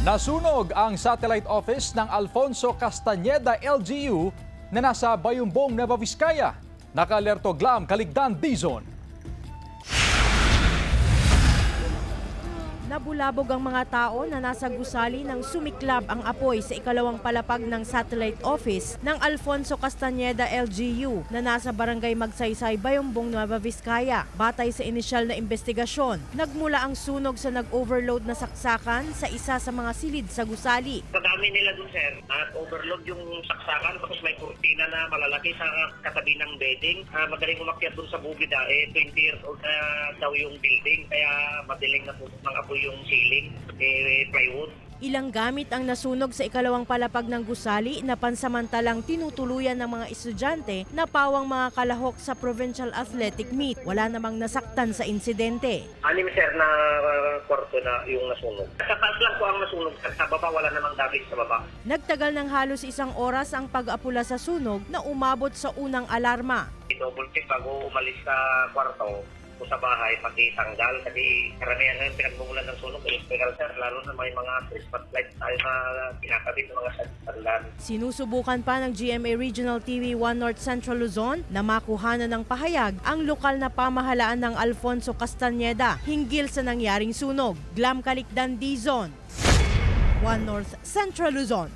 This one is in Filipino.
Nasunog ang satellite office ng Alfonso Castañeda LGU na nasa Bayumbong, Nueva Vizcaya. Naka-alerto Glam Caligdan Dizon. Nabulabog ang mga tao na nasa gusali nang sumiklab ang apoy sa ikalawang palapag ng satellite office ng Alfonso Castañeda LGU na nasa barangay Magsaysay, Bayumbong, Nueva Vizcaya. Batay sa inisyal na investigasyon, nagmula ang sunog sa nag-overload na saksakan sa isa sa mga silid sa gusali. Madami nila dun, sir, at overload yung saksakan tapos may kurtina na malalaki sa katabi ng bedding. Madaling umakyat dun sa bubida, 20 years old na daw yung building, kaya madaling na ng apoy yung ceiling, plywood. Ilang gamit ang nasunog sa ikalawang palapag ng gusali na pansamantalang tinutuluyan ng mga estudyante na pawang mga kalahok sa Provincial Athletic Meet. Wala namang nasaktan sa insidente. Anim, sir, na kwarto na yung nasunog. Sa taas lang po ang nasunog. Sa baba, wala namang damage sa baba. Nagtagal ng halos 1 oras ang pag-apula sa sunog na umabot sa unang alarma. Double check bago umalis sa kwarto o sa bahay, pati tanggal. Kasi karamihan ngayon pinagmumulan ng sunog. Electrical, sir, lalo na may mga Christmas lights tayo na pinakabit ng mga sandalan. Sinusubukan pa ng GMA Regional TV 1 North Central Luzon na makuhanan ng pahayag ang lokal na pamahalaan ng Alfonso Castañeda hinggil sa nangyaring sunog. Glam Caligdan Dizon, 1 North Central Luzon.